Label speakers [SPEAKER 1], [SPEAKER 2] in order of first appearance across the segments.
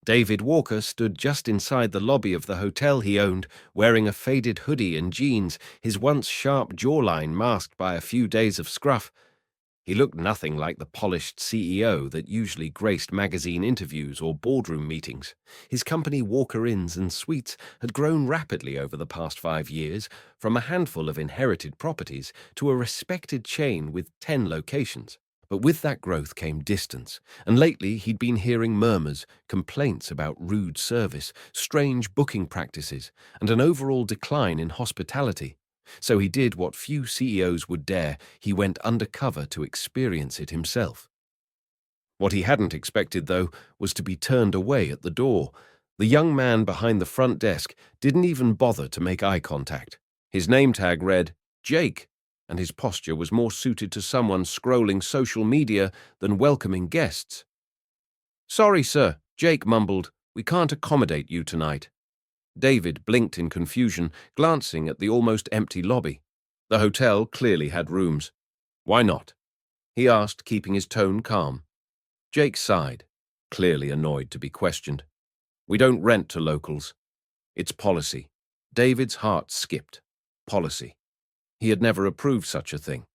[SPEAKER 1] David Walker stood just inside the lobby of the hotel he owned, wearing a faded hoodie and jeans, his once sharp jawline masked by a few days of scruff. He looked nothing like the polished CEO that usually graced magazine interviews or boardroom meetings. His company Walker Inns and Suites had grown rapidly over the past 5 years, from a handful of inherited properties to a respected chain with 10 locations. But with that growth came distance, and lately he'd been hearing murmurs, complaints about rude service, strange booking practices, and an overall decline in hospitality. So he did what few CEOs would dare. He went undercover to experience it himself. What he hadn't expected, though, was to be turned away at the door. The young man behind the front desk didn't even bother to make eye contact. His name tag read, Jake, and his posture was more suited to someone scrolling social media than welcoming guests. "Sorry, sir," Jake mumbled. "We can't accommodate you tonight." David blinked in confusion, glancing at the almost empty lobby. The hotel clearly had rooms. "Why not?" he asked, keeping his tone calm. Jake sighed, clearly annoyed to be questioned. "We don't rent to locals. It's policy." David's heart skipped. Policy. He had never approved such a thing.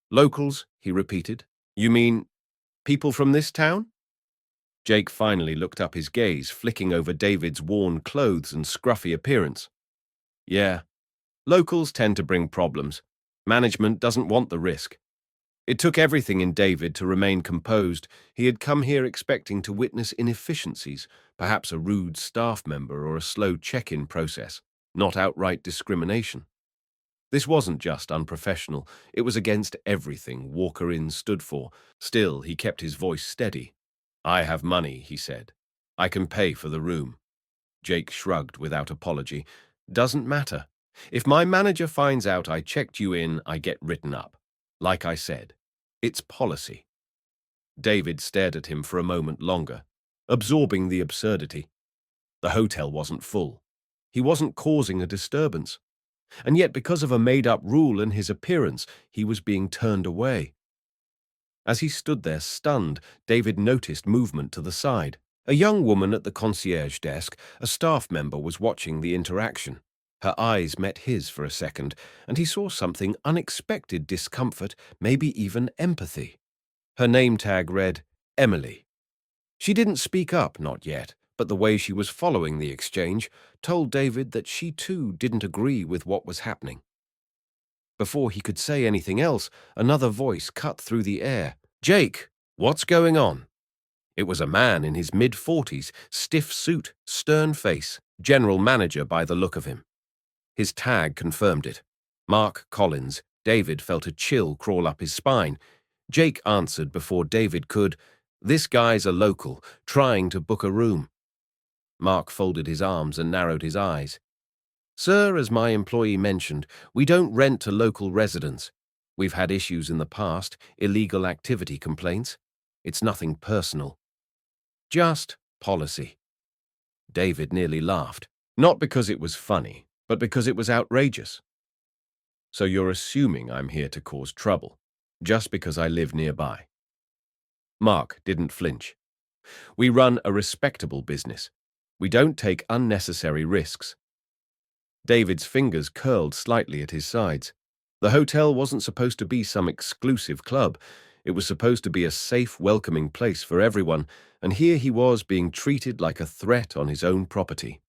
[SPEAKER 1] "Locals," he repeated. "You mean people from this town?" Jake finally looked up, his gaze flicking over David's worn clothes and scruffy appearance. "Yeah, locals tend to bring problems. Management doesn't want the risk." It took everything in David to remain composed. He had come here expecting to witness inefficiencies, perhaps a rude staff member or a slow check-in process, not outright discrimination. This wasn't just unprofessional, it was against everything Walker Inn stood for. Still, he kept his voice steady. "I have money," he said. "I can pay for the room." Jake shrugged without apology. "Doesn't matter. If my manager finds out I checked you in, I get written up. Like I said, it's policy." David stared at him for a moment longer, absorbing the absurdity. The hotel wasn't full. He wasn't causing a disturbance. And yet, because of a made-up rule and his appearance, he was being turned away. As he stood there stunned, David noticed movement to the side. A young woman at the concierge desk, a staff member, was watching the interaction. Her eyes met his for a second, and he saw something unexpected: discomfort, maybe even empathy. Her name tag read, Emily. She didn't speak up, not yet, but the way she was following the exchange told David that she too didn't agree with what was happening. Before he could say anything else, another voice cut through the air. "Jake, what's going on?" It was a man in his mid-40s, stiff suit, stern face, general manager by the look of him. His tag confirmed it. Mark Collins. David felt a chill crawl up his spine. Jake answered before David could. "This guy's a local, trying to book a room." Mark folded his arms and narrowed his eyes. "Sir, as my employee mentioned, we don't rent to local residents. We've had issues in the past, illegal activity complaints. It's nothing personal. Just policy." David nearly laughed, not because it was funny, but because it was outrageous. "So you're assuming I'm here to cause trouble, just because I live nearby?" Mark didn't flinch. "We run a respectable business. We don't take unnecessary risks." David's fingers curled slightly at his sides. The hotel wasn't supposed to be some exclusive club. It was supposed to be a safe, welcoming place for everyone, and here he was being treated like a threat on his own property.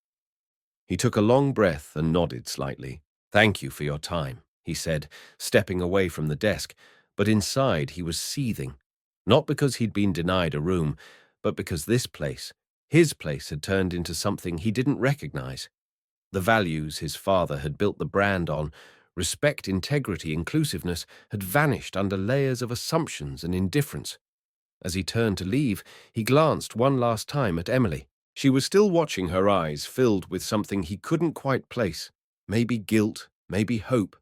[SPEAKER 1] He took a long breath and nodded slightly. "Thank you for your time," he said, stepping away from the desk, but inside he was seething. Not because he'd been denied a room, but because this place, his place, had turned into something he didn't recognize. The values his father had built the brand on, respect, integrity, inclusiveness, had vanished under layers of assumptions and indifference. As he turned to leave, he glanced one last time at Emily. She was still watching, her eyes filled with something he couldn't quite place. Maybe guilt, maybe hope.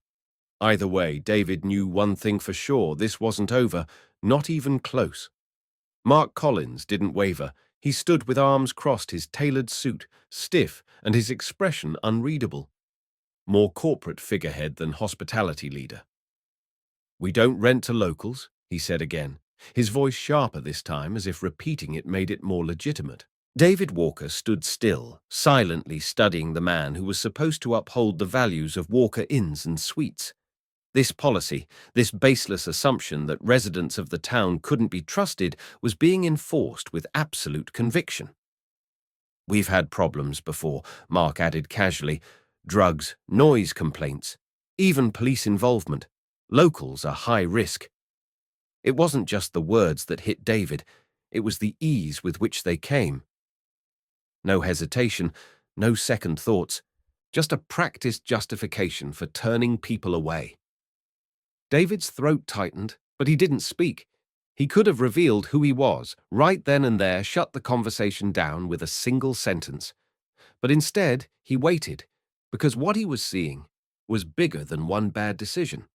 [SPEAKER 1] Either way, David knew one thing for sure: this wasn't over, not even close. Mark Collins didn't waver. He stood with arms crossed, his tailored suit stiff and his expression unreadable. More corporate figurehead than hospitality leader. "We don't rent to locals," he said again, his voice sharper this time, as if repeating it made it more legitimate. David Walker stood still, silently studying the man who was supposed to uphold the values of Walker Inns and Suites. This policy, this baseless assumption that residents of the town couldn't be trusted, was being enforced with absolute conviction. "We've had problems before," Mark added casually. "Drugs, noise complaints, even police involvement. Locals are high risk." It wasn't just the words that hit David, it was the ease with which they came. No hesitation, no second thoughts, just a practiced justification for turning people away. David's throat tightened, but he didn't speak. He could have revealed who he was, right then and there shut the conversation down with a single sentence. But instead, he waited, because what he was seeing was bigger than one bad decision.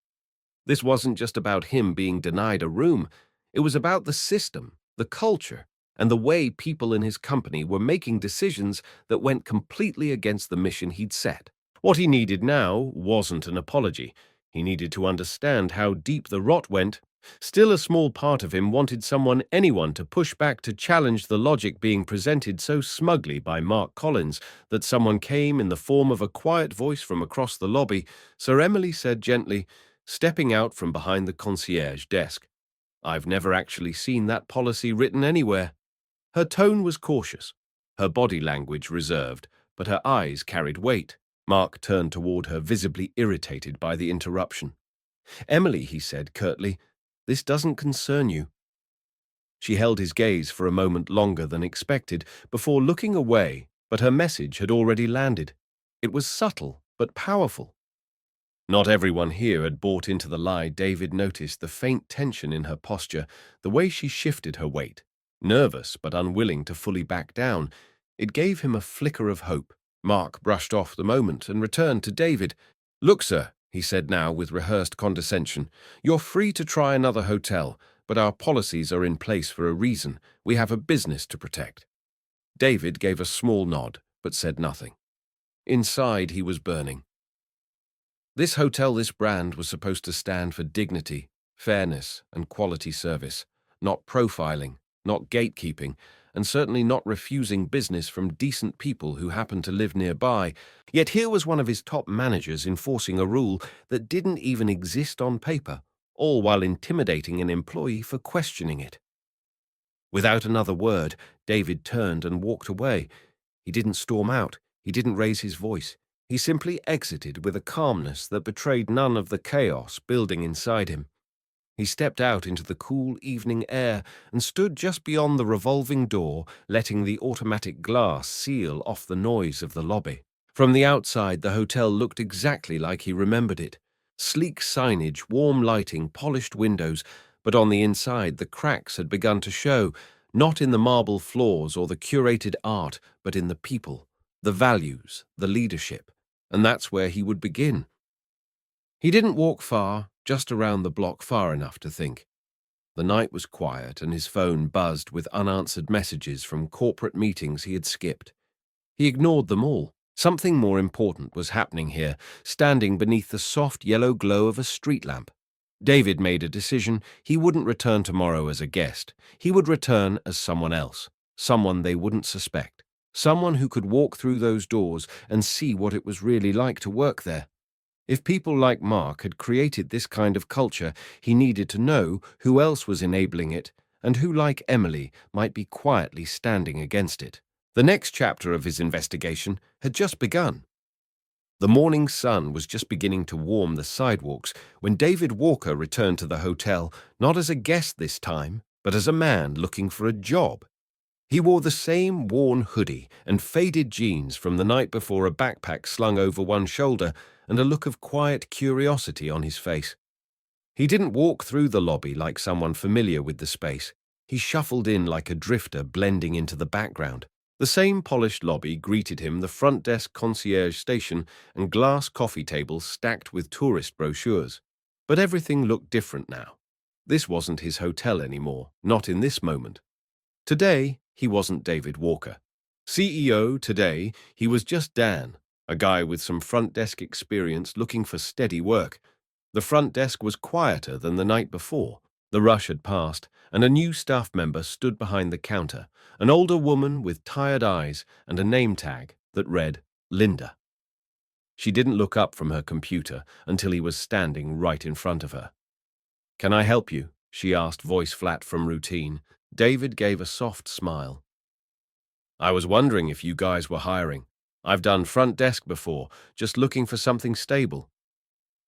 [SPEAKER 1] This wasn't just about him being denied a room. It was about the system, the culture, and the way people in his company were making decisions that went completely against the mission he'd set. What he needed now wasn't an apology. He needed to understand how deep the rot went. Still, a small part of him wanted anyone to push back to challenge the logic being presented so smugly by Mark Collins that someone came in the form of a quiet voice from across the lobby. Sir Emily said gently, stepping out from behind the concierge desk, "I've never actually seen that policy written anywhere." Her tone was cautious, her body language reserved, but her eyes carried weight. Mark turned toward her, visibly irritated by the interruption. "Emily," he said curtly, "this doesn't concern you." She held his gaze for a moment longer than expected before looking away, but her message had already landed. It was subtle but powerful. Not everyone here had bought into the lie. David noticed the faint tension in her posture, the way she shifted her weight, nervous but unwilling to fully back down. It gave him a flicker of hope. Mark brushed off the moment and returned to David. "Look, sir," he said now with rehearsed condescension, "you're free to try another hotel, but our policies are in place for a reason. We have a business to protect." David gave a small nod, but said nothing. Inside, he was burning. This hotel, this brand, was supposed to stand for dignity, fairness, and quality service, not profiling, not gatekeeping, and certainly not refusing business from decent people who happened to live nearby. Yet here was one of his top managers enforcing a rule that didn't even exist on paper, all while intimidating an employee for questioning it. Without another word, David turned and walked away. He didn't storm out. He didn't raise his voice. He simply exited with a calmness that betrayed none of the chaos building inside him. He stepped out into the cool evening air and stood just beyond the revolving door, letting the automatic glass seal off the noise of the lobby. From the outside, the hotel looked exactly like he remembered it. Sleek signage, warm lighting, polished windows, but on the inside the cracks had begun to show, not in the marble floors or the curated art, but in the people, the values, the leadership. And that's where he would begin. He didn't walk far, just around the block far enough to think. The night was quiet and his phone buzzed with unanswered messages from corporate meetings he had skipped. He ignored them all. Something more important was happening here, standing beneath the soft yellow glow of a street lamp. David made a decision. He wouldn't return tomorrow as a guest. He would return as someone else, someone they wouldn't suspect. Someone who could walk through those doors and see what it was really like to work there. If people like Mark had created this kind of culture, he needed to know who else was enabling it and who, like Emily, might be quietly standing against it. The next chapter of his investigation had just begun. The morning sun was just beginning to warm the sidewalks when David Walker returned to the hotel, not as a guest this time, but as a man looking for a job. He wore the same worn hoodie and faded jeans from the night before, a backpack slung over one shoulder, and a look of quiet curiosity on his face. He didn't walk through the lobby like someone familiar with the space. He shuffled in like a drifter blending into the background. The same polished lobby greeted him, the front desk, concierge station, and glass coffee tables stacked with tourist brochures. But everything looked different now. This wasn't his hotel anymore, not in this moment. Today, he wasn't David Walker. CEO today, he was just Dan, a guy with some front desk experience looking for steady work. The front desk was quieter than the night before. The rush had passed, and a new staff member stood behind the counter, an older woman with tired eyes and a name tag that read Linda. She didn't look up from her computer until he was standing right in front of her. "Can I help you?" she asked, voice flat from routine. David gave a soft smile. "I was wondering if you guys were hiring. I've done front desk before, just looking for something stable."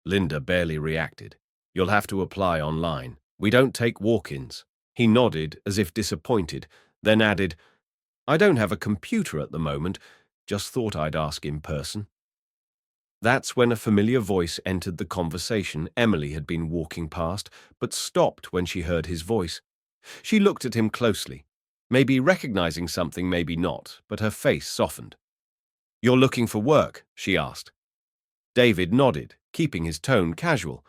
[SPEAKER 1] Linda barely reacted. "You'll have to apply online. We don't take walk-ins." He nodded as if disappointed, then added, "I don't have a computer at the moment. Just thought I'd ask in person." That's when a familiar voice entered the conversation. Emily had been walking past, but stopped when she heard his voice. She looked at him closely, maybe recognizing something, maybe not, but her face softened. "You're looking for work?" she asked. David nodded, keeping his tone casual.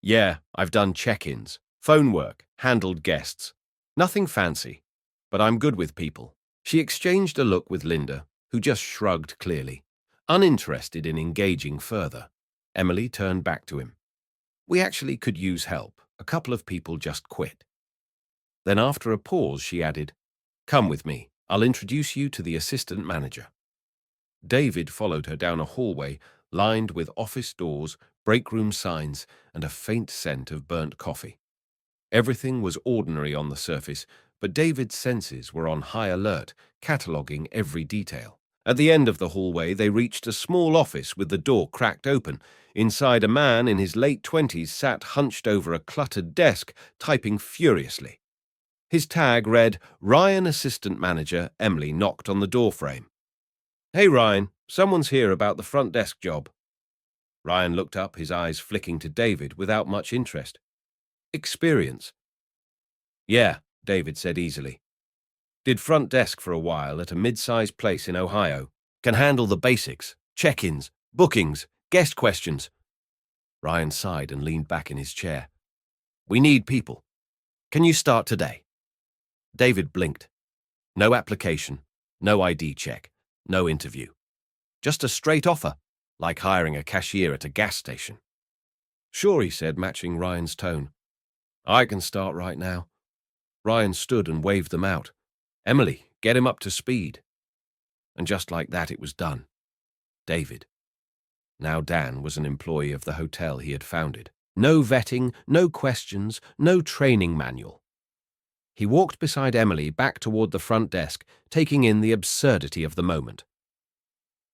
[SPEAKER 1] "Yeah, I've done check-ins, phone work, handled guests. Nothing fancy, but I'm good with people." She exchanged a look with Linda, who just shrugged clearly, uninterested in engaging further. Emily turned back to him. "We actually could use help. A couple of people just quit." Then after a pause, she added, "Come with me. I'll introduce you to the assistant manager." David followed her down a hallway lined with office doors, break room signs, and a faint scent of burnt coffee. Everything was ordinary on the surface, but David's senses were on high alert, cataloguing every detail. At the end of the hallway, they reached a small office with the door cracked open. Inside, a man in his late 20s sat hunched over a cluttered desk, typing furiously. His tag read, "Ryan Assistant Manager." Emily knocked on the doorframe. "Hey, Ryan, someone's here about the front desk job." Ryan looked up, his eyes flicking to David without much interest. "Experience?" "Yeah," David said easily. "Did front desk for a while at a mid-sized place in Ohio. Can handle the basics, check-ins, bookings, guest questions." Ryan sighed and leaned back in his chair. "We need people. Can you start today?" David blinked. No application, no ID check, no interview. Just a straight offer, like hiring a cashier at a gas station. "Sure," he said, matching Ryan's tone. "I can start right now." Ryan stood and waved them out. "Emily, get him up to speed." And just like that, it was done. David. Now Dan was an employee of the hotel he had founded. No vetting, no questions, no training manual. He walked beside Emily back toward the front desk, taking in the absurdity of the moment.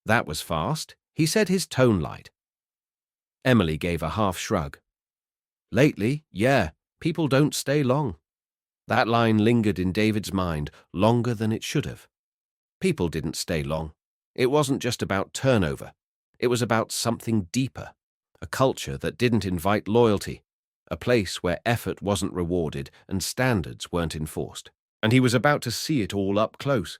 [SPEAKER 1] "That was fast," he said, his tone light. Emily gave a half shrug. "Lately, yeah, people don't stay long." That line lingered in David's mind longer than it should have. People didn't stay long. It wasn't just about turnover. It was about something deeper, a culture that didn't invite loyalty, a place where effort wasn't rewarded and standards weren't enforced. And he was about to see it all up close.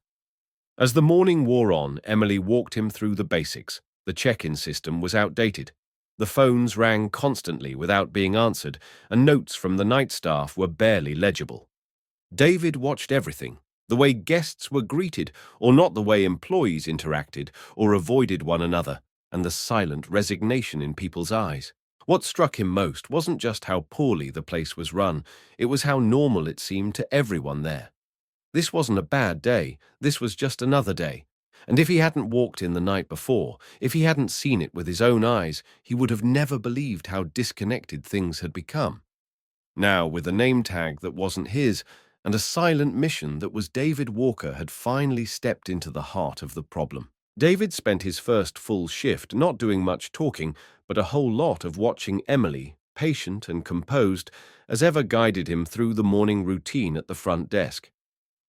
[SPEAKER 1] As the morning wore on, Emily walked him through the basics. The check-in system was outdated. The phones rang constantly without being answered, and notes from the night staff were barely legible. David watched everything, the way guests were greeted, or not the way employees interacted or avoided one another, and the silent resignation in people's eyes. What struck him most wasn't just how poorly the place was run, it was how normal it seemed to everyone there. This wasn't a bad day, this was just another day. And if he hadn't walked in the night before, if he hadn't seen it with his own eyes, he would have never believed how disconnected things had become. Now, with a name tag that wasn't his, and a silent mission that was David Walker had finally stepped into the heart of the problem. David spent his first full shift not doing much talking, but a whole lot of watching Emily, patient and composed, as ever guided him through the morning routine at the front desk.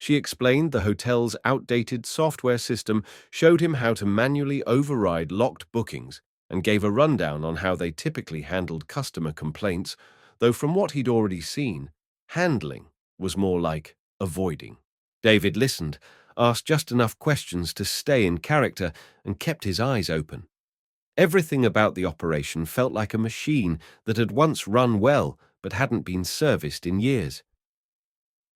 [SPEAKER 1] She explained the hotel's outdated software system, showed him how to manually override locked bookings, and gave a rundown on how they typically handled customer complaints, though from what he'd already seen, handling was more like avoiding. David listened, asked just enough questions to stay in character, and kept his eyes open. Everything about the operation felt like a machine that had once run well but hadn't been serviced in years.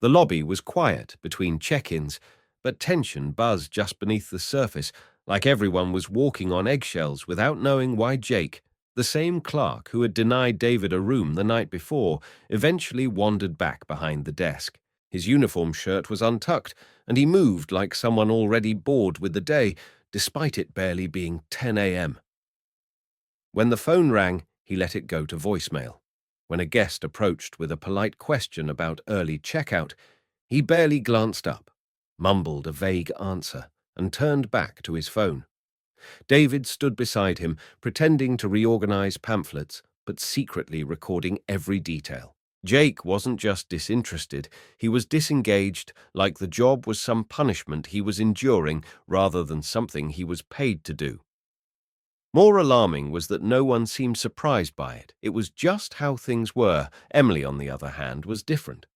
[SPEAKER 1] The lobby was quiet between check-ins, but tension buzzed just beneath the surface, like everyone was walking on eggshells without knowing why Jake, The same clerk who had denied David a room the night before eventually wandered back behind the desk. His uniform shirt was untucked, and he moved like someone already bored with the day, despite it barely being 10 a.m. When the phone rang, he let it go to voicemail. When a guest approached with a polite question about early checkout, he barely glanced up, mumbled a vague answer, and turned back to his phone. David stood beside him, pretending to reorganize pamphlets, but secretly recording every detail. Jake wasn't just disinterested, he was disengaged, like the job was some punishment he was enduring rather than something he was paid to do. More alarming was that no one seemed surprised by it. It was just how things were. Emily, on the other hand, was different.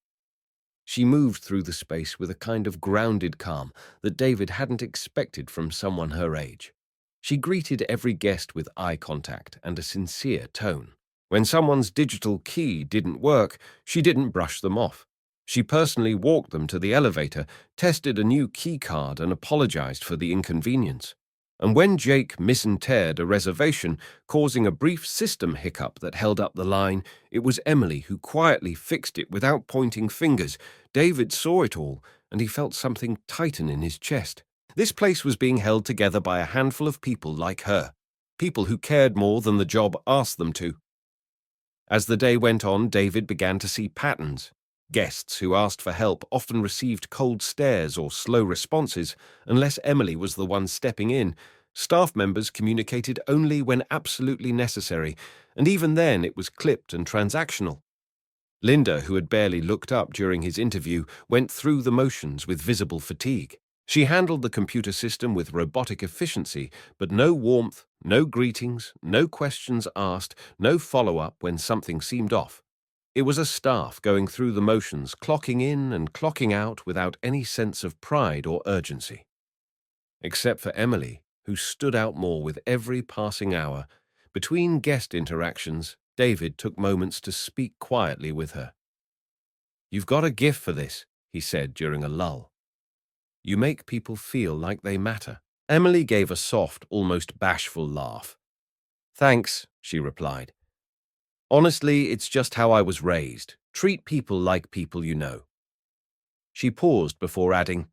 [SPEAKER 1] She moved through the space with a kind of grounded calm that David hadn't expected from someone her age. She greeted every guest with eye contact and a sincere tone. When someone's digital key didn't work, she didn't brush them off. She personally walked them to the elevator, tested a new key card, and apologized for the inconvenience. And when Jake misentered a reservation, causing a brief system hiccup that held up the line, it was Emily who quietly fixed it without pointing fingers. David saw it all, and he felt something tighten in his chest. This place was being held together by a handful of people like her, people who cared more than the job asked them to. As the day went on, David began to see patterns. Guests who asked for help often received cold stares or slow responses, unless Emily was the one stepping in. Staff members communicated only when absolutely necessary, and even then it was clipped and transactional. Linda, who had barely looked up during his interview, went through the motions with visible fatigue. She handled the computer system with robotic efficiency, but no warmth, no greetings, no questions asked, no follow-up when something seemed off. It was a staff going through the motions, clocking in and clocking out without any sense of pride or urgency. Except for Emily, who stood out more with every passing hour. Between guest interactions, David took moments to speak quietly with her. "You've got a gift for this," he said during a lull. "You make people feel like they matter." Emily gave a soft, almost bashful laugh. "Thanks," she replied. "Honestly, it's just how I was raised. Treat people like people you know." She paused before adding,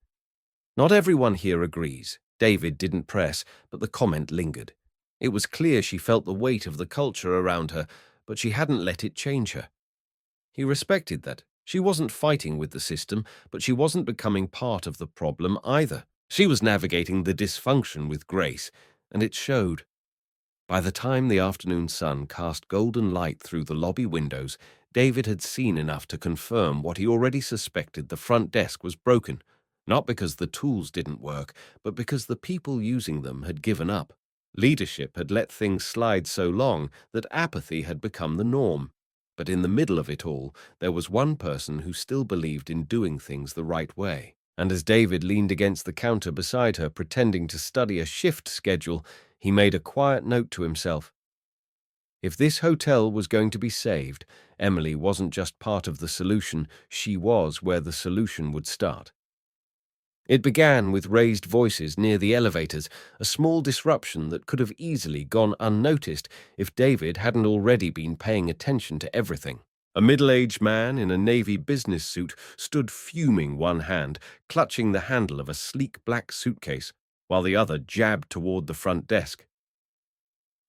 [SPEAKER 1] "Not everyone here agrees." David didn't press, but the comment lingered. It was clear she felt the weight of the culture around her, but she hadn't let it change her. He respected that. She wasn't fighting with the system, but she wasn't becoming part of the problem either. She was navigating the dysfunction with grace, and it showed. By the time the afternoon sun cast golden light through the lobby windows, David had seen enough to confirm what he already suspected: the front desk was broken, not because the tools didn't work, but because the people using them had given up. Leadership had let things slide so long that apathy had become the norm. But in the middle of it all, there was one person who still believed in doing things the right way. And as David leaned against the counter beside her, pretending to study a shift schedule, he made a quiet note to himself. If this hotel was going to be saved, Emily wasn't just part of the solution, she was where the solution would start. It began with raised voices near the elevators, a small disruption that could have easily gone unnoticed if David hadn't already been paying attention to everything. A middle-aged man in a navy business suit stood fuming, one hand clutching the handle of a sleek black suitcase, while the other jabbed toward the front desk.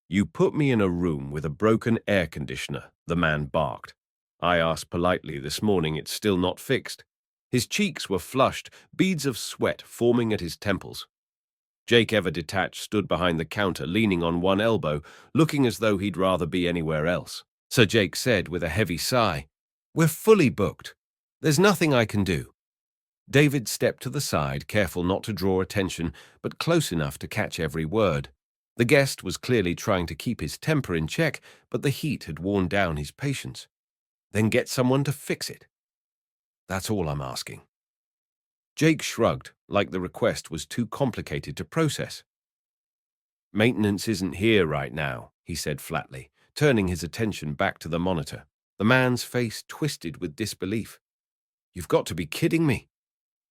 [SPEAKER 1] "You put me in a room with a broken air conditioner," the man barked. "I asked politely this morning, it's still not fixed." His cheeks were flushed, beads of sweat forming at his temples. Jake Everdetached stood behind the counter, leaning on one elbow, looking as though he'd rather be anywhere else. Sir Jake said with a heavy sigh, "We're fully booked. There's nothing I can do." David stepped to the side, careful not to draw attention, but close enough to catch every word. The guest was clearly trying to keep his temper in check, but the heat had worn down his patience. "Then get someone to fix it. That's all I'm asking." Jake shrugged, like the request was too complicated to process. "Maintenance isn't here right now," he said flatly, turning his attention back to the monitor. The man's face twisted with disbelief. "You've got to be kidding me."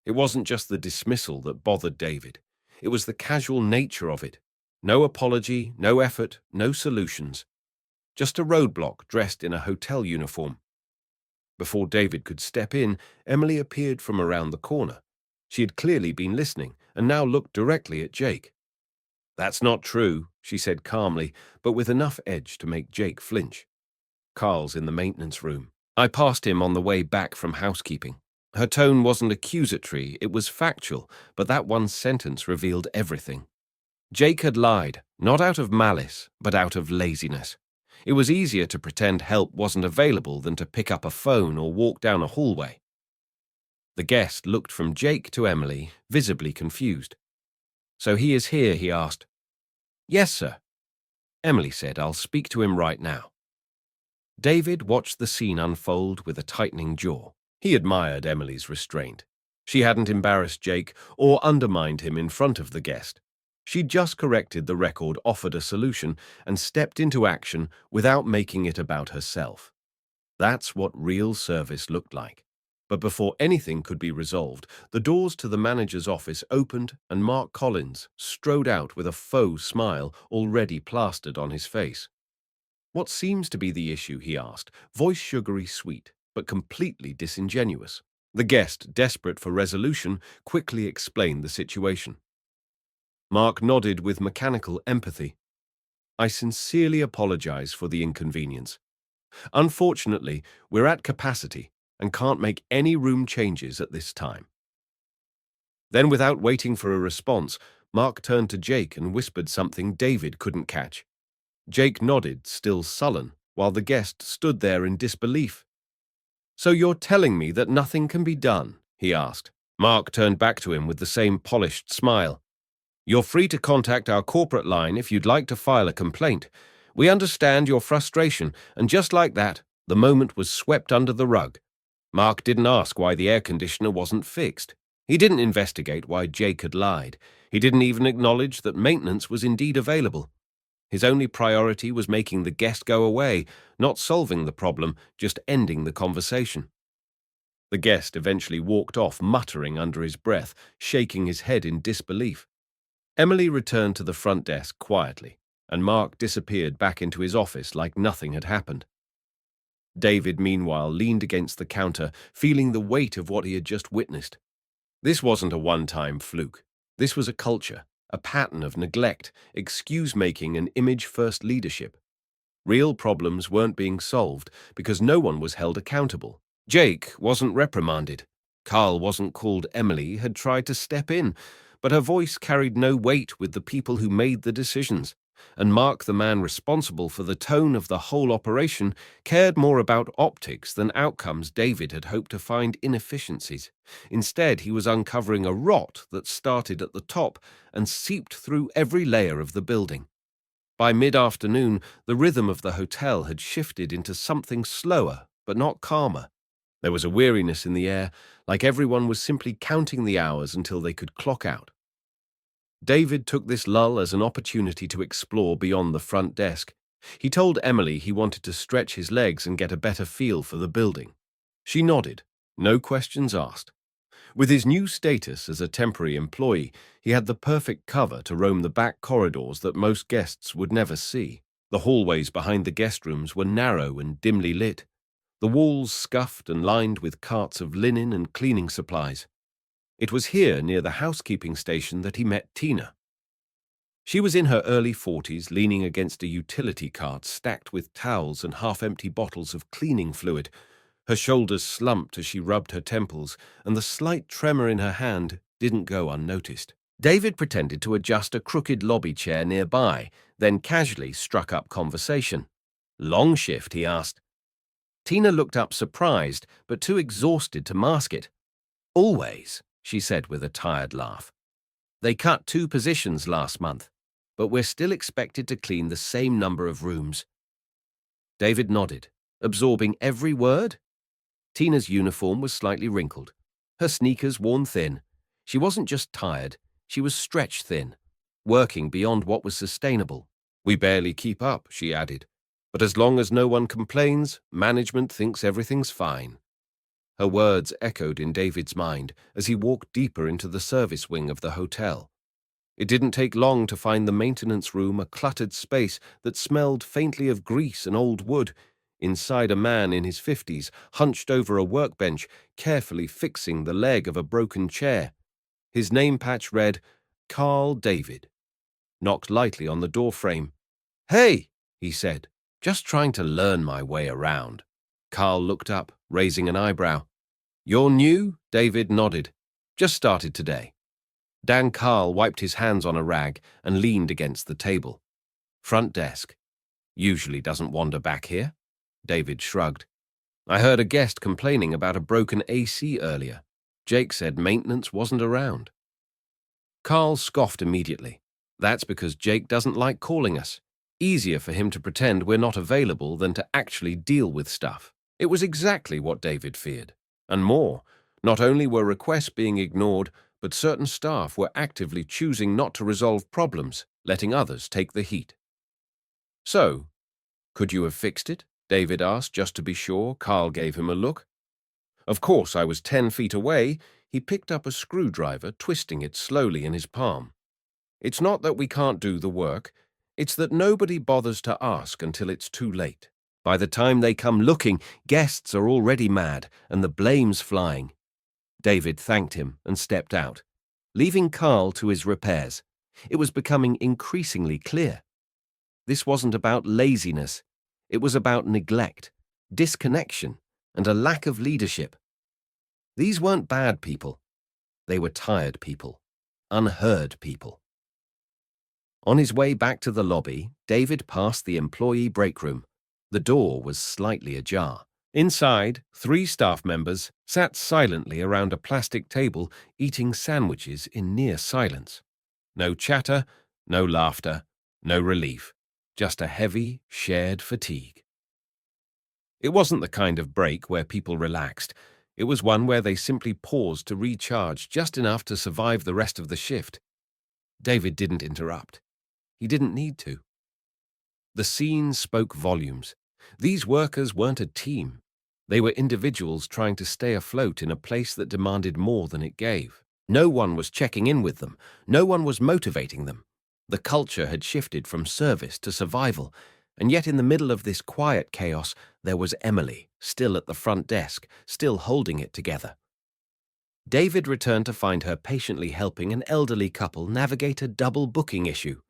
[SPEAKER 1] It wasn't just the dismissal that bothered David. It was the casual nature of it. No apology, no effort, no solutions. just a roadblock dressed in a hotel uniform. Before David could step in, Emily appeared from around the corner. She had clearly been listening and now looked directly at Jake. "That's not true," she said calmly, but with enough edge to make Jake flinch. "Carl's in the maintenance room. I passed him on the way back from housekeeping." Her tone wasn't accusatory, it was factual, but that one sentence revealed everything. Jake had lied, not out of malice, but out of laziness. It was easier to pretend help wasn't available than to pick up a phone or walk down a hallway. The guest looked from Jake to Emily, visibly confused. "So he is here?" he asked. "Yes, sir." Emily said, "I'll speak to him right now." David watched the scene unfold with a tightening jaw. He admired Emily's restraint. She hadn't embarrassed Jake or undermined him in front of the guest. She'd just corrected the record, offered a solution, and stepped into action without making it about herself. That's what real service looked like. But before anything could be resolved, the doors to the manager's office opened and Mark Collins strode out with a faux smile already plastered on his face. "What seems to be the issue?" he asked, voice sugary sweet, but completely disingenuous. The guest, desperate for resolution, quickly explained the situation. Mark nodded with mechanical empathy. "I sincerely apologize for the inconvenience. Unfortunately, we're at capacity and can't make any room changes at this time." Then, without waiting for a response, Mark turned to Jake and whispered something David couldn't catch. Jake nodded, still sullen, while the guest stood there in disbelief. "So you're telling me that nothing can be done?" he asked. Mark turned back to him with the same polished smile. "You're free to contact our corporate line if you'd like to file a complaint. We understand your frustration," and just like that, the moment was swept under the rug. Mark didn't ask why the air conditioner wasn't fixed. He didn't investigate why Jake had lied. He didn't even acknowledge that maintenance was indeed available. His only priority was making the guest go away, not solving the problem, just ending the conversation. The guest eventually walked off, muttering under his breath, shaking his head in disbelief. Emily returned to the front desk quietly, and Mark disappeared back into his office like nothing had happened. David, meanwhile, leaned against the counter, feeling the weight of what he had just witnessed. This wasn't a one-time fluke. This was a culture, a pattern of neglect, excuse-making, and image-first leadership. Real problems weren't being solved because no one was held accountable. Jake wasn't reprimanded. Carl wasn't called. Emily had tried to step in, but her voice carried no weight with the people who made the decisions. And Mark, the man responsible for the tone of the whole operation, cared more about optics than outcomes. David had hoped to find inefficiencies. Instead, he was uncovering a rot that started at the top and seeped through every layer of the building. By mid-afternoon, the rhythm of the hotel had shifted into something slower, but not calmer. There was a weariness in the air, like everyone was simply counting the hours until they could clock out. David took this lull as an opportunity to explore beyond the front desk. He told Emily he wanted to stretch his legs and get a better feel for the building. She nodded, no questions asked. With his new status as a temporary employee, he had the perfect cover to roam the back corridors that most guests would never see. The hallways behind the guest rooms were narrow and dimly lit, the walls scuffed and lined with carts of linen and cleaning supplies. It was here, near the housekeeping station, that he met Tina. She was in her early 40s, leaning against a utility cart stacked with towels and half-empty bottles of cleaning fluid. Her shoulders slumped as she rubbed her temples, and the slight tremor in her hand didn't go unnoticed. David pretended to adjust a crooked lobby chair nearby, then casually struck up conversation. "Long shift?" he asked. Tina looked up surprised, but too exhausted to mask it. "Always," she said with a tired laugh. "They cut 2 positions last month, but we're still expected to clean the same number of rooms." David nodded, absorbing every word. Tina's uniform was slightly wrinkled, her sneakers worn thin. She wasn't just tired, she was stretched thin, working beyond what was sustainable. "We barely keep up," she added. "But as long as no one complains, management thinks everything's fine." Her words echoed in David's mind as he walked deeper into the service wing of the hotel. It didn't take long to find the maintenance room a cluttered space that smelled faintly of grease and old wood. Inside, a man in his 50s, hunched over a workbench, carefully fixing the leg of a broken chair. His name patch read, Carl David. Knocked lightly on the doorframe. "Hey," he said, "just trying to learn my way around." Carl looked up, raising an eyebrow. "You're new?" David nodded. "Just started today." Dan Carl wiped his hands on a rag and leaned against the table. "Front desk. Usually doesn't wander back here." David shrugged. "I heard a guest complaining about a broken AC earlier. Jake said maintenance wasn't around." Carl scoffed immediately. "That's because Jake doesn't like calling us. Easier for him to pretend we're not available than to actually deal with stuff." It was exactly what David feared. And more, not only were requests being ignored, but certain staff were actively choosing not to resolve problems, letting others take the heat. "So, could you have fixed it?" David asked, just to be sure. Carl gave him a look. Of course, I was 10 feet away. He picked up a screwdriver, twisting it slowly in his palm. "It's not that we can't do the work. It's that nobody bothers to ask until it's too late. By the time they come looking, guests are already mad, and the blame's flying." David thanked him and stepped out, leaving Carl to his repairs. It was becoming increasingly clear. This wasn't about laziness. It was about neglect, disconnection, and a lack of leadership. These weren't bad people. They were tired people, unheard people. On his way back to the lobby, David passed the employee break room. The door was slightly ajar. Inside, 3 staff members sat silently around a plastic table, eating sandwiches in near silence. No chatter, no laughter, no relief, just a heavy, shared fatigue. It wasn't the kind of break where people relaxed. It was one where they simply paused to recharge just enough to survive the rest of the shift. David didn't interrupt. He didn't need to. The scene spoke volumes. These workers weren't a team. They were individuals trying to stay afloat in a place that demanded more than it gave. No one was checking in with them. No one was motivating them. The culture had shifted from service to survival, and yet in the middle of this quiet chaos, there was Emily, still at the front desk, still holding it together. David returned to find her patiently helping an elderly couple navigate a double booking issue.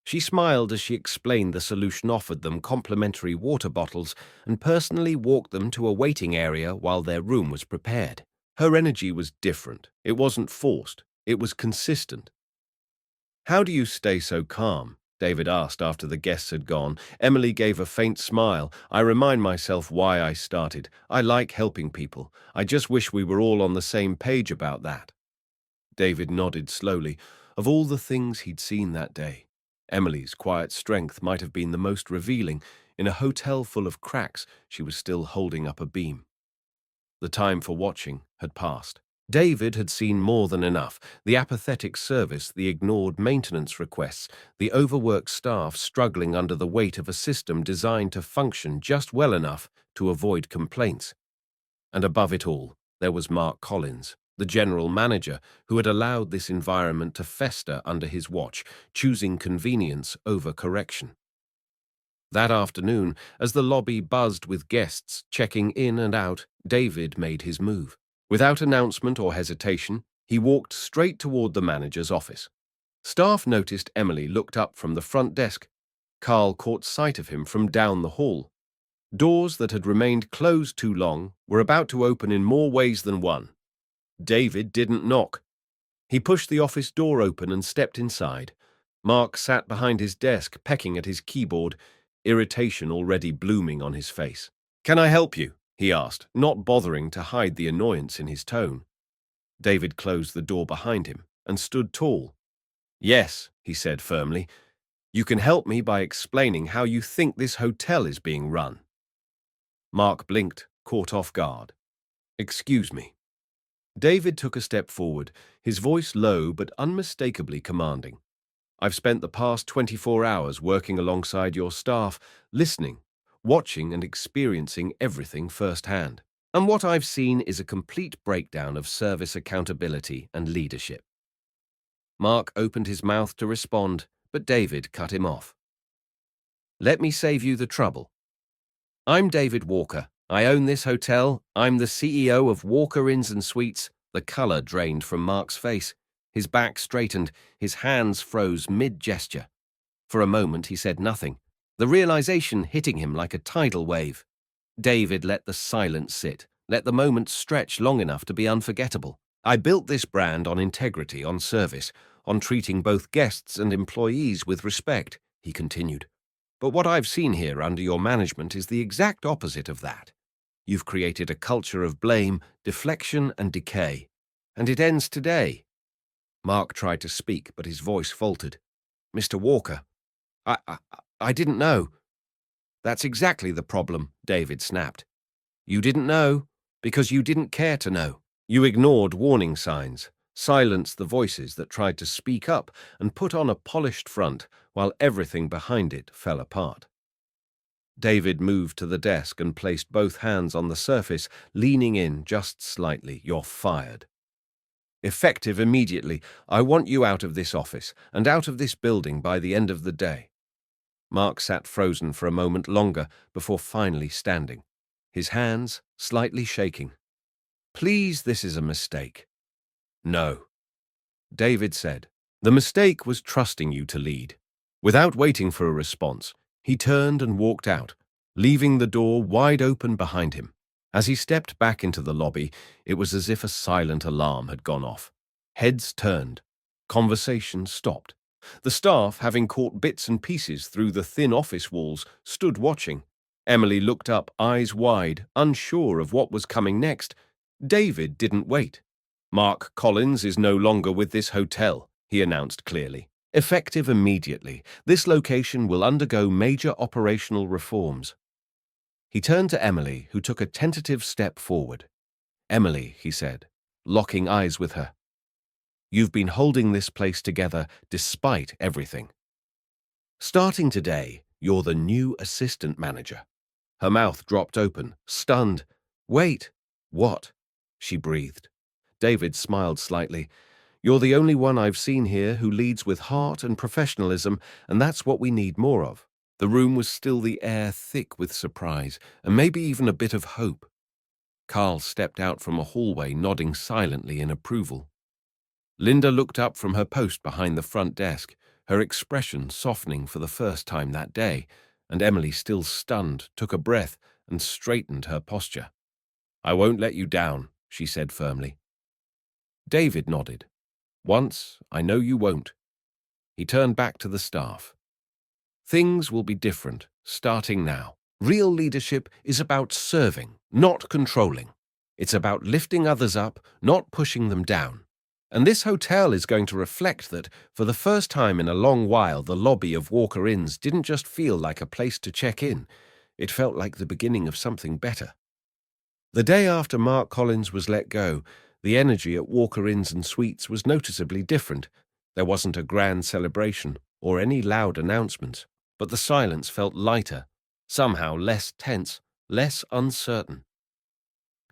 [SPEAKER 1] She smiled as she explained the solution, offered them complimentary water bottles, and personally walked them to a waiting area while their room was prepared. Her energy was different. It wasn't forced. It was consistent. "How do you stay so calm?" David asked after the guests had gone. Emily gave a faint smile. "I remind myself why I started. I like helping people. I just wish we were all on the same page about that." David nodded slowly. Of all the things he'd seen that day, Emily's quiet strength might have been the most revealing. In a hotel full of cracks, she was still holding up a beam. The time for watching had passed. David had seen more than enough. The apathetic service, the ignored maintenance requests, the overworked staff struggling under the weight of a system designed to function just well enough to avoid complaints. And above it all, there was Mark Collins, the general manager, who had allowed this environment to fester under his watch, choosing convenience over correction. That afternoon, as the lobby buzzed with guests checking in and out, David made his move. Without announcement or hesitation, he walked straight toward the manager's office. Staff noticed Emily looked up from the front desk. Carl caught sight of him from down the hall. Doors that had remained closed too long were about to open in more ways than one. David didn't knock. He pushed the office door open and stepped inside. Mark sat behind his desk, pecking at his keyboard, irritation already blooming on his face. "Can I help you?" he asked, not bothering to hide the annoyance in his tone. David closed the door behind him and stood tall. "Yes," he said firmly. "You can help me by explaining how you think this hotel is being run." Mark blinked, caught off guard. "Excuse me." David took a step forward, his voice low but unmistakably commanding. "I've spent the past 24 hours working alongside your staff, listening, watching and experiencing everything firsthand. And what I've seen is a complete breakdown of service accountability and leadership." Mark opened his mouth to respond, but David cut him off. "Let me save you the trouble. I'm David Walker. I own this hotel. I'm the CEO of Walker Inns and Suites." The color drained from Mark's face. His back straightened, his hands froze mid-gesture. For a moment he said nothing, the realization hitting him like a tidal wave. David let the silence sit, let the moment stretch long enough to be unforgettable. "I built this brand on integrity, on service, on treating both guests and employees with respect," he continued. "But what I've seen here under your management is the exact opposite of that. You've created a culture of blame, deflection, and decay. And it ends today." Mark tried to speak, but his voice faltered. "Mr. Walker, I didn't know." "That's exactly the problem," David snapped. "You didn't know because you didn't care to know. You ignored warning signs, silenced the voices that tried to speak up, and put on a polished front while everything behind it fell apart." David moved to the desk and placed both hands on the surface, leaning in just slightly. "You're fired. Effective immediately. I want you out of this office and out of this building by the end of the day." Mark sat frozen for a moment longer before finally standing, his hands slightly shaking. "Please, this is a mistake." "No," David said. "The mistake was trusting you to lead." Without waiting for a response, he turned and walked out, leaving the door wide open behind him. As he stepped back into the lobby, it was as if a silent alarm had gone off. Heads turned. Conversation stopped. The staff, having caught bits and pieces through the thin office walls, stood watching. Emily looked up, eyes wide, unsure of what was coming next. David didn't wait. "Mark Collins is no longer with this hotel," he announced clearly. "Effective immediately, this location will undergo major operational reforms." He turned to Emily, who took a tentative step forward. "Emily," he said, locking eyes with her, "you've been holding this place together despite everything. Starting today, you're the new assistant manager." Her mouth dropped open, stunned. "Wait, what?" she breathed. David smiled slightly. "You're the only one I've seen here who leads with heart and professionalism, and that's what we need more of." The room was still the air thick with surprise, and maybe even a bit of hope. Carl stepped out from a hallway, nodding silently in approval. Linda looked up from her post behind the front desk, her expression softening for the first time that day, and Emily, still stunned, took a breath and straightened her posture. "I won't let you down," she said firmly. David nodded. "Once, I know you won't." He turned back to the staff. "Things will be different, starting now. Real leadership is about serving, not controlling. It's about lifting others up, not pushing them down. And this hotel is going to reflect that. For the first time in a long while, the lobby of Walker Inns didn't just feel like a place to check in. It felt like the beginning of something better." The day after Mark Collins was let go, the energy at Walker Inns and Suites was noticeably different. There wasn't a grand celebration or any loud announcements, but the silence felt lighter, somehow less tense, less uncertain.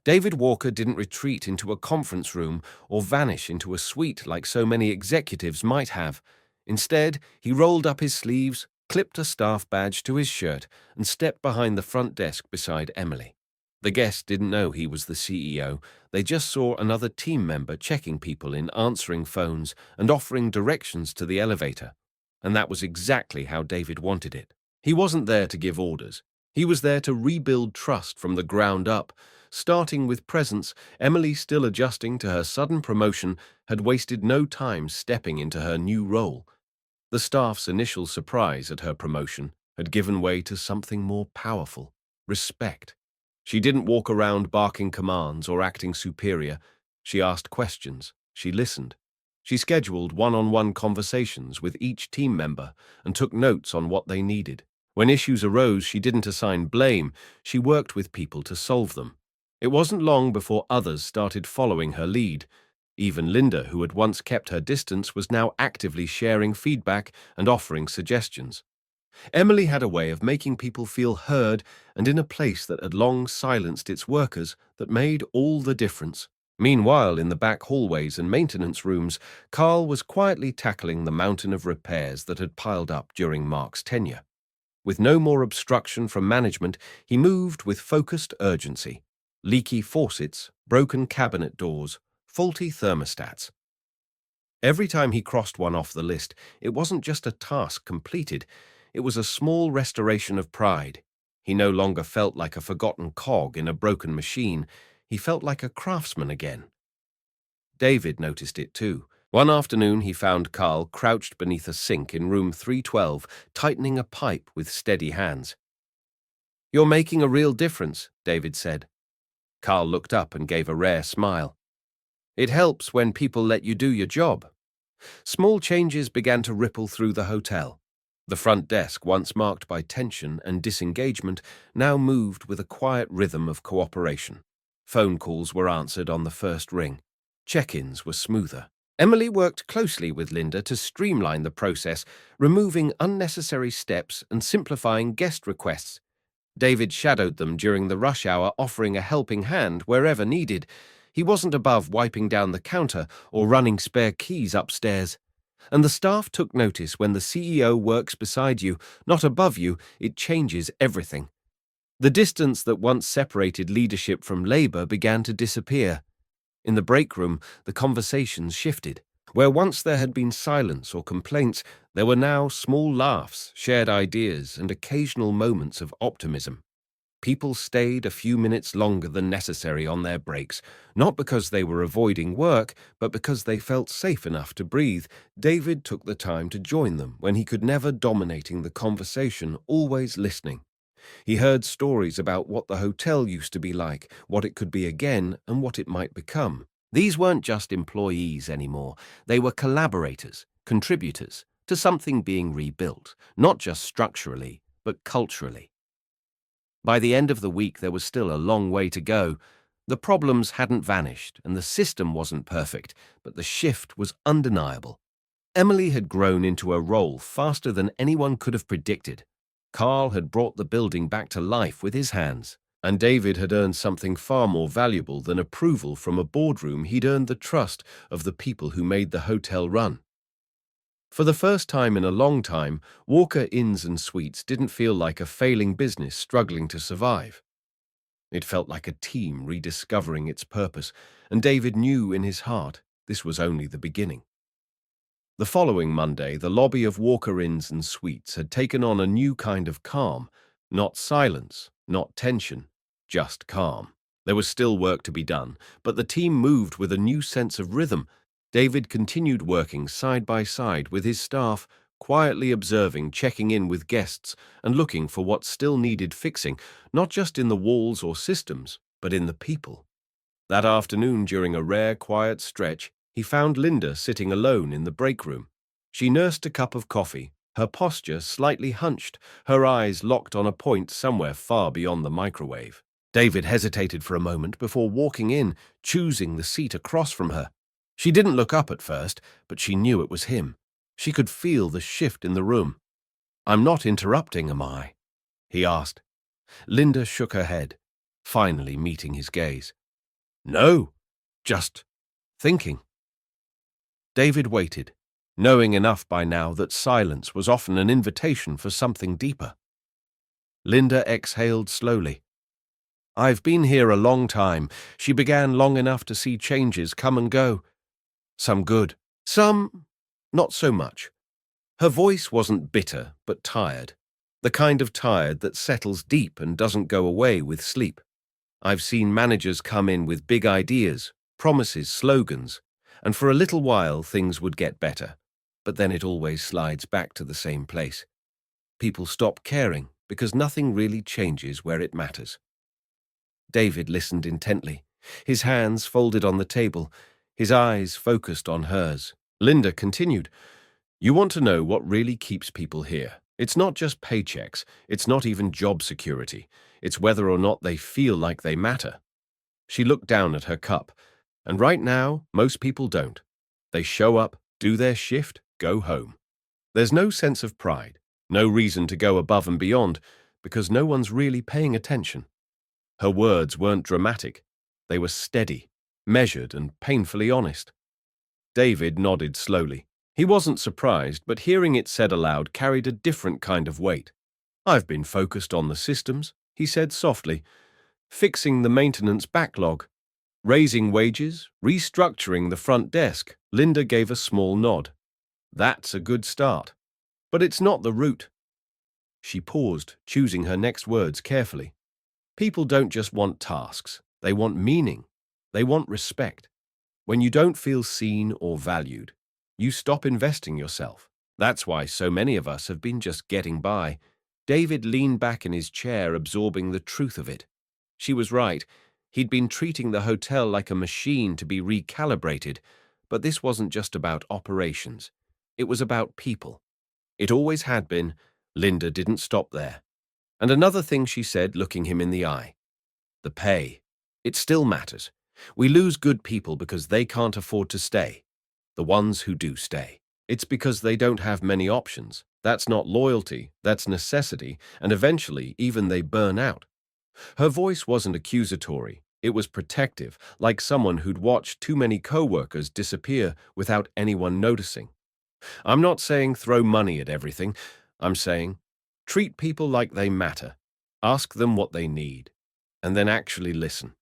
[SPEAKER 1] David Walker didn't retreat into a conference room or vanish into a suite like so many executives might have. Instead, he rolled up his sleeves, clipped a staff badge to his shirt, and stepped behind the front desk beside Emily. The guests didn't know he was the CEO. They just saw another team member checking people in, answering phones, and offering directions to the elevator. And that was exactly how David wanted it. He wasn't there to give orders. He was there to rebuild trust from the ground up. Starting with presence, Emily, still adjusting to her sudden promotion, had wasted no time stepping into her new role. The staff's initial surprise at her promotion had given way to something more powerful: respect. She didn't walk around barking commands or acting superior. She asked questions. She listened. She scheduled one-on-one conversations with each team member and took notes on what they needed. When issues arose, she didn't assign blame. She worked with people to solve them. It wasn't long before others started following her lead. Even Linda, who had once kept her distance, was now actively sharing feedback and offering suggestions. Emily had a way of making people feel heard and in a place that had long silenced its workers that made all the difference. Meanwhile, in the back hallways and maintenance rooms, Carl was quietly tackling the mountain of repairs that had piled up during Mark's tenure. With no more obstruction from management, he moved with focused urgency. Leaky faucets, broken cabinet doors, faulty thermostats. Every time he crossed one off the list, it wasn't just a task completed, it was a small restoration of pride. He no longer felt like a forgotten cog in a broken machine. He felt like a craftsman again. David noticed it too. One afternoon he found Carl crouched beneath a sink in room 312, tightening a pipe with steady hands. "You're making a real difference," David said. Carl looked up and gave a rare smile. "It helps when people let you do your job." Small changes began to ripple through the hotel. The front desk, once marked by tension and disengagement, now moved with a quiet rhythm of cooperation. Phone calls were answered on the first ring. Check-ins were smoother. Emily worked closely with Linda to streamline the process, removing unnecessary steps and simplifying guest requests. David shadowed them during the rush hour, offering a helping hand wherever needed. He wasn't above wiping down the counter or running spare keys upstairs. And the staff took notice when the CEO works beside you, not above you. It changes everything. The distance that once separated leadership from labor began to disappear. In the break room, the conversations shifted. Where once there had been silence or complaints, there were now small laughs, shared ideas, and occasional moments of optimism. People stayed a few minutes longer than necessary on their breaks, not because they were avoiding work, but because they felt safe enough to breathe. David took the time to join them when he could never dominating the conversation, always listening. He heard stories about what the hotel used to be like, what it could be again, and what it might become. These weren't just employees anymore. They were collaborators, contributors to something being rebuilt, not just structurally, but culturally. By the end of the week, there was still a long way to go. The problems hadn't vanished, and the system wasn't perfect, but the shift was undeniable. Emily had grown into a role faster than anyone could have predicted. Carl had brought the building back to life with his hands, and David had earned something far more valuable than approval from a boardroom. He'd earned the trust of the people who made the hotel run. For the first time in a long time, Walker Inns and Suites didn't feel like a failing business struggling to survive. It felt like a team rediscovering its purpose, and David knew in his heart this was only the beginning. The following Monday, the lobby of Walker Inns and Suites had taken on a new kind of calm, not silence, not tension, just calm. There was still work to be done, but the team moved with a new sense of rhythm. David continued working side by side with his staff, quietly observing, checking in with guests, and looking for what still needed fixing, not just in the walls or systems, but in the people. That afternoon, during a rare, quiet stretch, he found Linda sitting alone in the break room. She nursed a cup of coffee, her posture slightly hunched, her eyes locked on a point somewhere far beyond the microwave. David hesitated for a moment before walking in, choosing the seat across from her. She didn't look up at first, but she knew it was him. She could feel the shift in the room. "I'm not interrupting, am I?" he asked. Linda shook her head, finally meeting his gaze. "No, just thinking." David waited, knowing enough by now that silence was often an invitation for something deeper. Linda exhaled slowly. "I've been here a long time." She began long enough to see changes come and go. Some good, some not so much. Her voice wasn't bitter, but tired. The kind of tired that settles deep and doesn't go away with sleep. "I've seen managers come in with big ideas, promises, slogans, and for a little while things would get better. But then it always slides back to the same place. People stop caring because nothing really changes where it matters." David listened intently, his hands folded on the table, his eyes focused on hers. Linda continued, "You want to know what really keeps people here. It's not just paychecks, it's not even job security. It's whether or not they feel like they matter." She looked down at her cup, and right now, most people don't. They show up, do their shift, go home. There's no sense of pride, no reason to go above and beyond, because no one's really paying attention. Her words weren't dramatic. They were steady, measured and painfully honest. David nodded slowly. He wasn't surprised, but hearing it said aloud carried a different kind of weight. "I've been focused on the systems," he said softly, "fixing the maintenance backlog, raising wages, restructuring the front desk." Linda gave a small nod. "That's a good start. But it's not the root." She paused, choosing her next words carefully. "People don't just want tasks. They want meaning. They want respect. When you don't feel seen or valued, you stop investing yourself. That's why so many of us have been just getting by." David leaned back in his chair, absorbing the truth of it. She was right. He'd been treating the hotel like a machine to be recalibrated, but this wasn't just about operations. It was about people. It always had been. Linda didn't stop there. And another thing she said, looking him in the eye: "The pay. It still matters. We lose good people because they can't afford to stay. The ones who do stay, it's because they don't have many options. That's not loyalty, that's necessity, and eventually even they burn out." Her voice wasn't accusatory. It was protective, like someone who'd watched too many co-workers disappear without anyone noticing. "I'm not saying throw money at everything. I'm saying treat people like they matter. Ask them what they need, and then actually listen."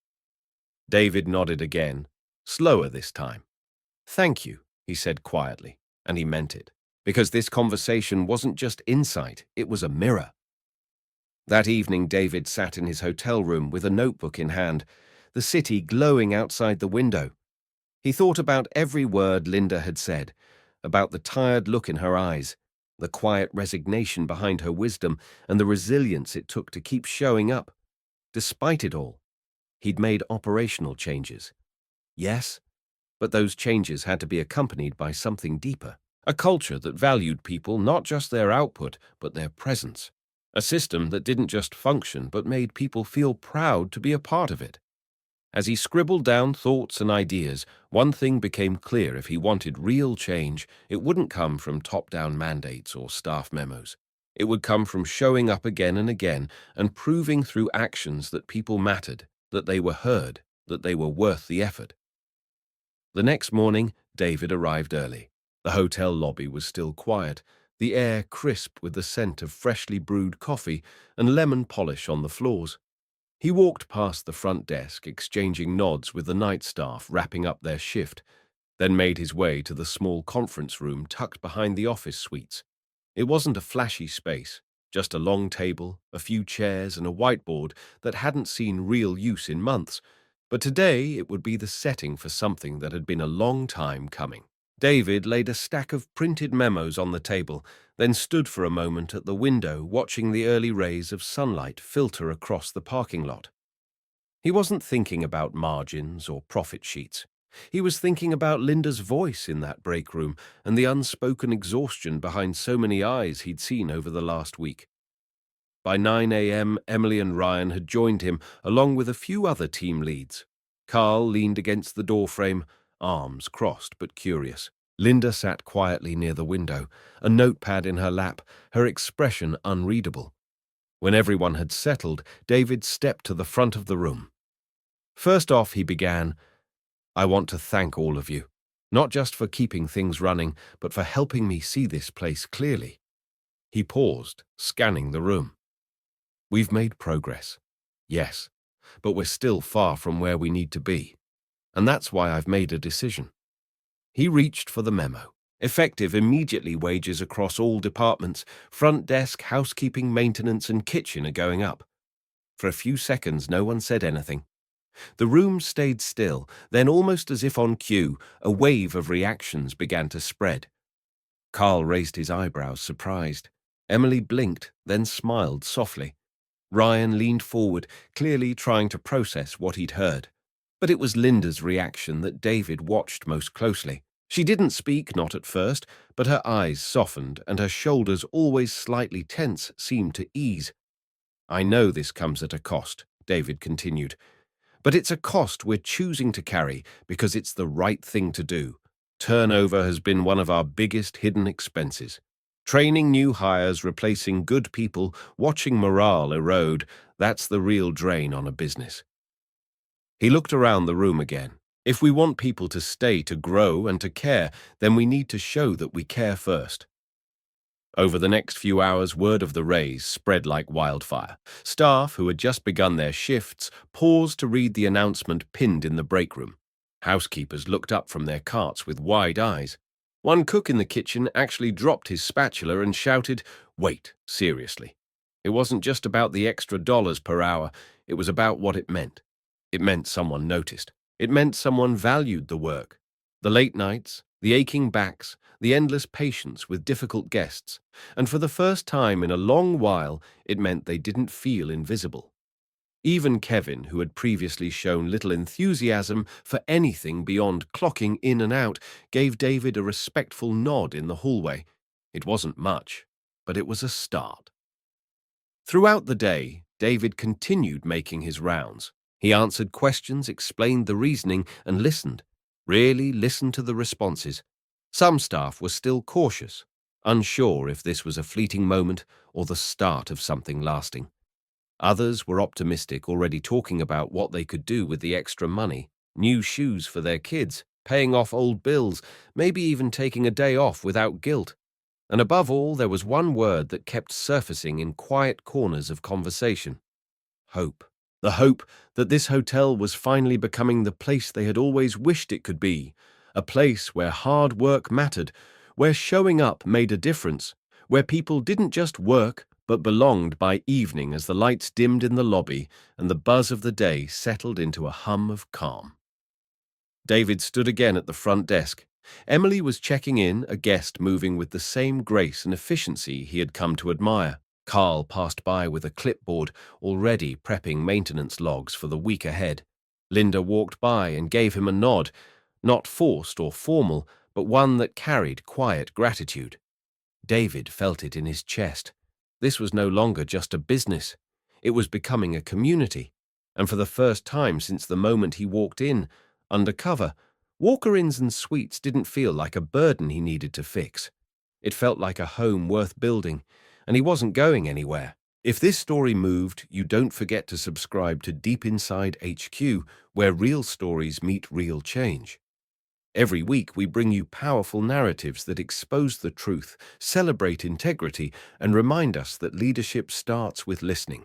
[SPEAKER 1] David nodded again, slower this time. "Thank you," he said quietly, and he meant it, because this conversation wasn't just insight, it was a mirror. That evening, David sat in his hotel room with a notebook in hand, the city glowing outside the window. He thought about every word Linda had said, about the tired look in her eyes, the quiet resignation behind her wisdom, and the resilience it took to keep showing up. Despite it all, he'd made operational changes. Yes, but those changes had to be accompanied by something deeper, a culture that valued people, not just their output, but their presence. A system that didn't just function, but made people feel proud to be a part of it. As he scribbled down thoughts and ideas, one thing became clear: if he wanted real change, it wouldn't come from top-down mandates or staff memos. It would come from showing up again and again and proving through actions that people mattered, that they were heard, that they were worth the effort. The next morning, David arrived early. The hotel lobby was still quiet, the air crisp with the scent of freshly brewed coffee and lemon polish on the floors. He walked past the front desk, exchanging nods with the night staff wrapping up their shift, then made his way to the small conference room tucked behind the office suites. It wasn't a flashy space, just a long table, a few chairs, and a whiteboard that hadn't seen real use in months, but today it would be the setting for something that had been a long time coming. David laid a stack of printed memos on the table, then stood for a moment at the window watching the early rays of sunlight filter across the parking lot. He wasn't thinking about margins or profit sheets. He was thinking about Linda's voice in that break room and the unspoken exhaustion behind so many eyes he'd seen over the last week. By 9 a.m., Emily and Ryan had joined him, along with a few other team leads. Carl leaned against the doorframe, arms crossed but curious. Linda sat quietly near the window, a notepad in her lap, her expression unreadable. When everyone had settled, David stepped to the front of the room. First off, he began, "I want to thank all of you, not just for keeping things running, but for helping me see this place clearly." He paused, scanning the room. "We've made progress, yes, but we're still far from where we need to be. And that's why I've made a decision." He reached for the memo. Effective immediately, wages across all departments, front desk, housekeeping, maintenance, and kitchen are going up. For a few seconds, no one said anything. The room stayed still, then almost as if on cue, a wave of reactions began to spread. Carl raised his eyebrows, surprised. Emily blinked, then smiled softly. Ryan leaned forward, clearly trying to process what he'd heard. But it was Linda's reaction that David watched most closely. She didn't speak, not at first, but her eyes softened and her shoulders, always slightly tense, seemed to ease. "I know this comes at a cost," David continued, "but it's a cost we're choosing to carry because it's the right thing to do. Turnover has been one of our biggest hidden expenses. Training new hires, replacing good people, watching morale erode, that's the real drain on a business." He looked around the room again. If we want people to stay, to grow, and to care, then we need to show that we care first. Over the next few hours, word of the raise spread like wildfire. Staff, who had just begun their shifts, paused to read the announcement pinned in the break room. Housekeepers looked up from their carts with wide eyes. One cook in the kitchen actually dropped his spatula and shouted, "Wait, seriously." It wasn't just about the extra dollars per hour, it was about what it meant. It meant someone noticed. It meant someone valued the work. The late nights, the aching backs, the endless patience with difficult guests, and for the first time in a long while, it meant they didn't feel invisible. Even Kevin, who had previously shown little enthusiasm for anything beyond clocking in and out, gave David a respectful nod in the hallway. It wasn't much, but it was a start. Throughout the day, David continued making his rounds. He answered questions, explained the reasoning, and listened. Really listened to the responses. Some staff were still cautious, unsure if this was a fleeting moment or the start of something lasting. Others were optimistic, already talking about what they could do with the extra money, new shoes for their kids, paying off old bills, maybe even taking a day off without guilt. And above all, there was one word that kept surfacing in quiet corners of conversation: hope. The hope that this hotel was finally becoming the place they had always wished it could be, a place where hard work mattered, where showing up made a difference, where people didn't just work but belonged by evening as the lights dimmed in the lobby and the buzz of the day settled into a hum of calm. David stood again at the front desk. Emily was checking in, a guest moving with the same grace and efficiency he had come to admire. Carl passed by with a clipboard, already prepping maintenance logs for the week ahead. Linda walked by and gave him a nod, not forced or formal, but one that carried quiet gratitude. David felt it in his chest. This was no longer just a business. It was becoming a community. And for the first time since the moment he walked in, Undercover, Walker Inns and Suites didn't feel like a burden he needed to fix. It felt like a home worth building, and he wasn't going anywhere. If this story moved, you don't forget to subscribe to Deep Inside HQ, where real stories meet real change. Every week we bring you powerful narratives that expose the truth, celebrate integrity, and remind us that leadership starts with listening.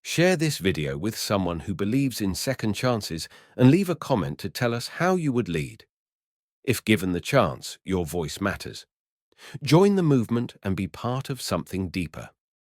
[SPEAKER 1] Share this video with someone who believes in second chances and leave a comment to tell us how you would lead. If given the chance, your voice matters. Join the movement and be part of something deeper.